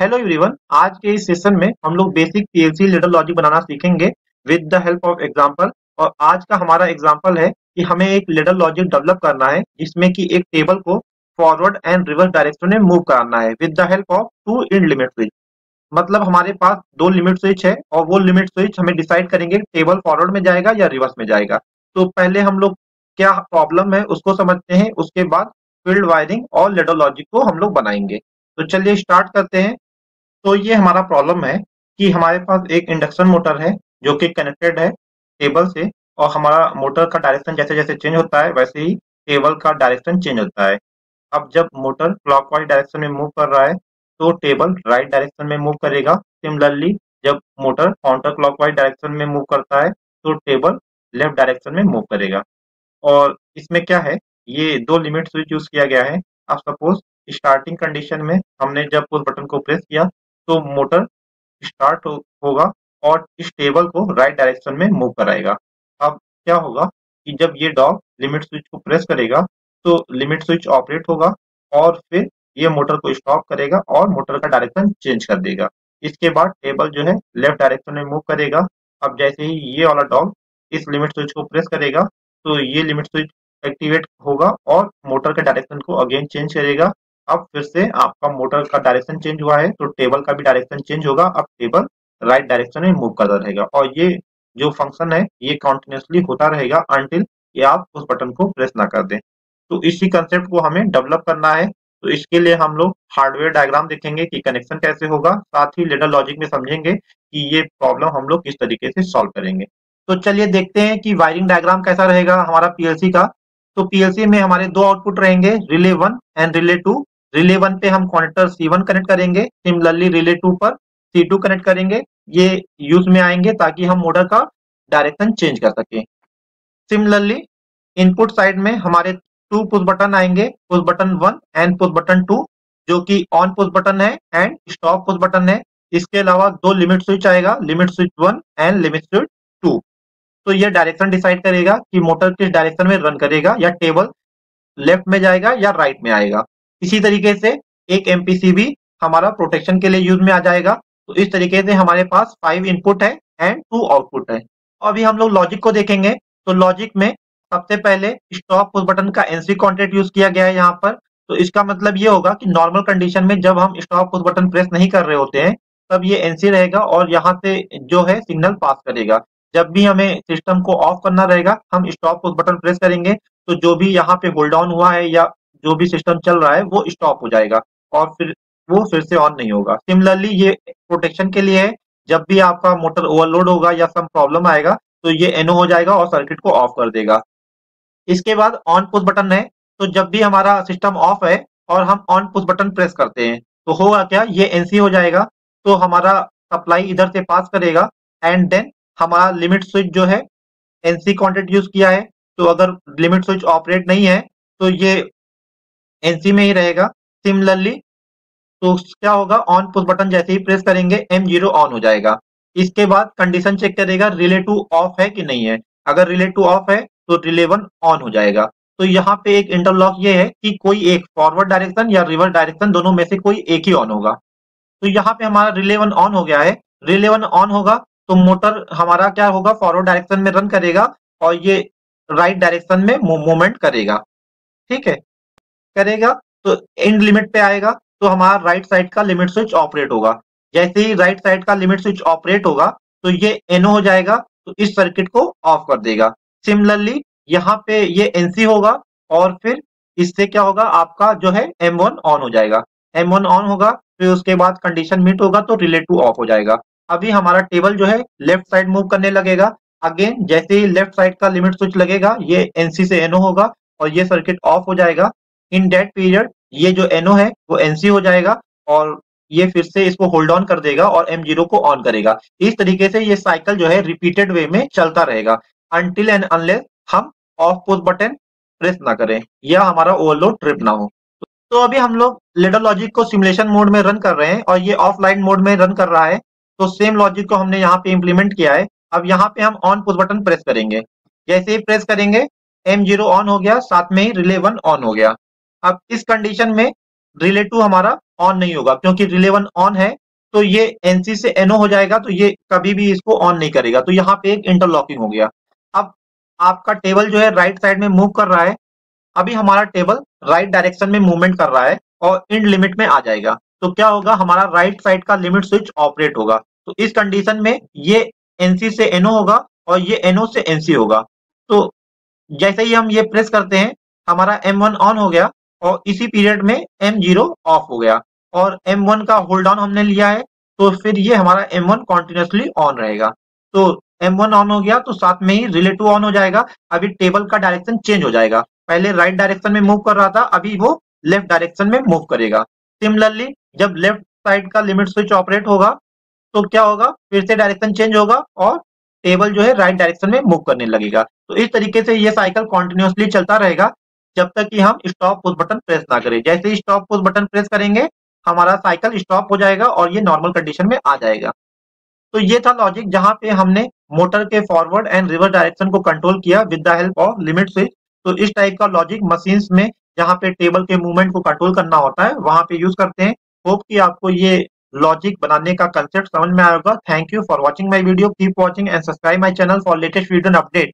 Hello everyone. आज के इस सेशन में हम लोग बेसिक पीएलसी लेडर लॉजिक बनाना सीखेंगे with the help of example. और आज का हमारा एग्जांपल है कि हमें एक लेडर लॉजिक डेवलप करना है जिसमें कि एक टेबल को फॉरवर्ड एंड रिवर्स डायरेक्शन में मूव कराना है with the help of two in limit switch. मतलब हमारे पास दो लिमिट स्विच है और वो लिमिट स्विच हमें डिसाइड करेंगे टेबल फॉरवर्ड में जाएगा या रिवर्स में जाएगा। तो पहले हम लोग क्या प्रॉब्लम है उसको समझते हैं, उसके बाद फील्ड वायरिंग और लेडर लॉजिक को हम लोग बनाएंगे। तो चलिए स्टार्ट करते हैं। तो ये हमारा प्रॉब्लम है कि हमारे पास एक इंडक्शन मोटर है जो कि कनेक्टेड है टेबल से, और हमारा मोटर का डायरेक्शन जैसे जैसे चेंज होता है वैसे ही टेबल का डायरेक्शन चेंज होता है। अब जब मोटर क्लॉकवाइज डायरेक्शन में मूव कर रहा है तो टेबल राइट डायरेक्शन में मूव करेगा। सिमिलरली जब मोटर काउंटर क्लॉकवाइज डायरेक्शन में मूव करता है तो टेबल लेफ्ट डायरेक्शन में मूव करेगा। और इसमें क्या है, ये दो लिमिट स्विच यूज किया गया है। अब सपोज स्टार्टिंग कंडीशन में हमने जब उस बटन को प्रेस किया तो मोटर होगा और इस टेबल को राइट डायरेक्शन में मूव कराएगा। अब क्या होगा कि जब ये डॉग लिमिट स्विच को प्रेस करेगा तो लिमिट स्विच ऑपरेट होगा और फिर ये मोटर को स्टॉप करेगा और मोटर का डायरेक्शन चेंज कर देगा। इसके बाद टेबल जो है लेफ्ट डायरेक्शन में मूव करेगा। अब जैसे ही ये वाला डॉग इस लिमिट स्विच को प्रेस करेगा तो ये लिमिट स्विच एक्टिवेट होगा और मोटर के डायरेक्शन को अगेन चेंज करेगा। अब फिर से आपका मोटर का डायरेक्शन चेंज हुआ है तो टेबल का भी डायरेक्शन चेंज होगा। अब टेबल राइट डायरेक्शन में मूव करता रहेगा और ये जो फंक्शन है ये कंटिन्यूअसली होता रहेगा अनटिल ये आप उस बटन को प्रेस ना कर दें। तो इसी कंसेप्ट को हमें डेवलप करना है। तो इसके लिए हम लोग हार्डवेयर डायग्राम देखेंगे कि कनेक्शन कैसे होगा, साथ ही लेडर लॉजिक में समझेंगे कि ये प्रॉब्लम हम लोग किस तरीके से सॉल्व करेंगे। तो चलिए देखते हैं कि वायरिंग डायग्राम कैसा रहेगा हमारा पीएलसी का। तो पीएलसी में हमारे दो आउटपुट रहेंगे, रिले 1 एंड रिले 2। रिले 1 पे हम कनेक्टर C1 कनेक्ट करेंगे, सिमिलरली रिले 2 पर C2 कनेक्ट करेंगे। ये यूज में आएंगे ताकि हम मोटर का डायरेक्शन चेंज कर सकें। सिमिलरली इनपुट साइड में हमारे टू पुश बटन आएंगे, push button 1 and push button 2, जो कि ऑन पुश बटन है एंड स्टॉप पुश बटन है। इसके अलावा दो लिमिट स्विच आएगा, limit switch 1 and limit switch 2। तो ये डायरेक्शन डिसाइड करेगा कि मोटर किस डायरेक्शन में रन करेगा, या टेबल लेफ्ट में जाएगा या राइट में आएगा। इसी तरीके से एक एमपीसीबी हमारा प्रोटेक्शन के लिए यूज में आ जाएगा। तो इस तरीके से हमारे पास 5 इनपुट है एंड 2 आउटपुट है। अभी हम लोग लॉजिक को देखेंगे। तो लॉजिक में सबसे पहले स्टॉप पुश बटन का एनसी कॉन्टेक्ट यूज किया गया है यहाँ पर। तो इसका मतलब ये होगा कि नॉर्मल कंडीशन में जब हम स्टॉप पुश बटन प्रेस नहीं कर रहे होते हैं तब ये एनसी रहेगा और यहाँ से जो है सिग्नल पास करेगा। जब भी हमें सिस्टम को ऑफ करना रहेगा हम स्टॉप पुश बटन प्रेस करेंगे तो जो भी यहाँ पे होल्ड ऑन हुआ है या जो भी सिस्टम चल रहा है वो स्टॉप हो जाएगा और फिर वो फिर से ऑन नहीं होगा। सिमिलरली ये प्रोटेक्शन के लिए है, जब भी आपका मोटर ओवरलोड होगा या सम प्रॉब्लम आएगा तो ये एनओ हो जाएगा और सर्किट को ऑफ कर देगा। इसके बाद ऑन पुश बटन है। तो जब भी हमारा सिस्टम ऑफ है और हम ऑन पुश बटन प्रेस करते हैं तो होगा क्या, ये एनसी हो जाएगा। तो हमारा सप्लाई इधर से पास करेगा एंड देन हमारा लिमिट स्विच जो है एनसी कॉन्टेक्ट यूज किया है। तो अगर लिमिट स्विच ऑपरेट नहीं है तो ये एनसी में ही रहेगा। सिमिलरली तो क्या होगा, ऑन पुश बटन जैसे ही प्रेस करेंगे M0 ऑन हो जाएगा। इसके बाद कंडीशन चेक करेगा रिले 2 ऑफ है कि नहीं है। अगर रिले 2 ऑफ है तो रिले 1 ऑन हो जाएगा। तो यहाँ पे एक इंटरलॉक ये है कि कोई एक फॉरवर्ड डायरेक्शन या रिवर्स डायरेक्शन दोनों में से कोई एक ही ऑन होगा। तो यहाँ पे हमारा रिले 1 ऑन हो गया है। रिले 1 ऑन होगा तो मोटर हमारा क्या होगा, फॉरवर्ड डायरेक्शन में रन करेगा और ये राइट डायरेक्शन में मूवमेंट करेगा। ठीक है, करेगा तो एंड लिमिट पे आएगा तो हमारा राइट साइड का लिमिट स्विच ऑपरेट होगा। जैसे ही राइट साइड का लिमिट स्विच ऑपरेट होगा तो ये एनओ हो जाएगा, तो इस सर्किट को ऑफ कर देगा। सिमिलरली यहाँ पे ये एनसी होगा और फिर इससे क्या होगा, आपका जो है M1 ऑन हो जाएगा। M1 ऑन होगा फिर उसके बाद कंडीशन मीट होगा तो रिले 2 ऑफ हो जाएगा। अभी हमारा टेबल जो है लेफ्ट साइड मूव करने लगेगा। अगेन जैसे ही लेफ्ट साइड का लिमिट स्विच लगेगा ये एनसी से एनओ होगा और ये सर्किट ऑफ हो जाएगा। इन दैट पीरियड ये जो एनओ है वो एनसी हो जाएगा और ये फिर से इसको होल्ड ऑन कर देगा और M0 को ऑन करेगा। इस तरीके से ये साइकिल जो है रिपीटेड वे में चलता रहेगा अनटिल एंड अनलेस हम ऑफ पुश बटन प्रेस ना करें या हमारा ओवरलोड ट्रिप ना हो। तो अभी हम लोग लेडर लॉजिक को सिमुलेशन मोड में रन कर रहे हैं और ये ऑफलाइन मोड में रन कर रहा है। तो सेम लॉजिक को हमने यहाँ पे इम्प्लीमेंट किया है। अब यहाँ पे हम ऑन पुश बटन प्रेस करेंगे, जैसे ही प्रेस करेंगे M0 ऑन हो गया, साथ में ही रिले 1 ऑन हो गया। अब इस कंडीशन में रिले 2 हमारा ऑन नहीं होगा, क्योंकि रिले 1 ऑन है तो ये NC से NO हो जाएगा, तो ये कभी भी इसको ऑन नहीं करेगा, तो यहाँ पे एक इंटरलॉकिंग हो गया। अब आपका टेबल जो है राइट साइड में मूव कर रहा है, अभी हमारा टेबल राइट डायरेक्शन में मूवमेंट कर रहा है और इंड लिमिट में आ जाएगा, तो क्या होगा, हमारा राइट साइड का लिमिट स्विच ऑपरेट होगा। तो इस कंडीशन में ये NC से NO होगा और ये NO से NC होगा। तो जैसे ही हम ये प्रेस करते हैं, हमारा M1 ऑन हो गया और इसी पीरियड में M0 ऑफ हो गया, और M1 का होल्ड डाउन हमने लिया है, तो फिर ये हमारा M1 कॉन्टिन्यूसली ऑन रहेगा। तो M1 ऑन हो गया तो साथ में ही रिले 2 ऑन हो जाएगा। अभी टेबल का डायरेक्शन चेंज हो जाएगा, पहले राइट डायरेक्शन में मूव कर रहा था, अभी वो लेफ्ट डायरेक्शन में मूव करेगा। सिमिलरली जब लेफ्ट साइड का लिमिट स्विच ऑपरेट होगा तो क्या होगा, फिर से डायरेक्शन चेंज होगा और टेबल जो है राइट डायरेक्शन में मूव करने लगेगा। तो इस तरीके से ये साइकिल कॉन्टिन्यूसली चलता रहेगा जब तक कि हम स्टॉप पुश बटन प्रेस ना करें। जैसे ही स्टॉप पुश बटन प्रेस करेंगे, हमारा साइकिल स्टॉप हो जाएगा और ये नॉर्मल कंडीशन में आ जाएगा। तो ये था लॉजिक जहां पे हमने मोटर के फॉरवर्ड एंड रिवर्स डायरेक्शन को कंट्रोल किया with the help of limit switch. तो इस टाइप का लॉजिक मशीन्स में जहां पे टेबल के मूवमेंट को कंट्रोल करना होता है वहां पे यूज करते हैं। होप कि आपको ये लॉजिक बनाने का कंसेप्ट समझ में आएगा। Thank you for watching my video, keep watching and subscribe my channel for latest video and update.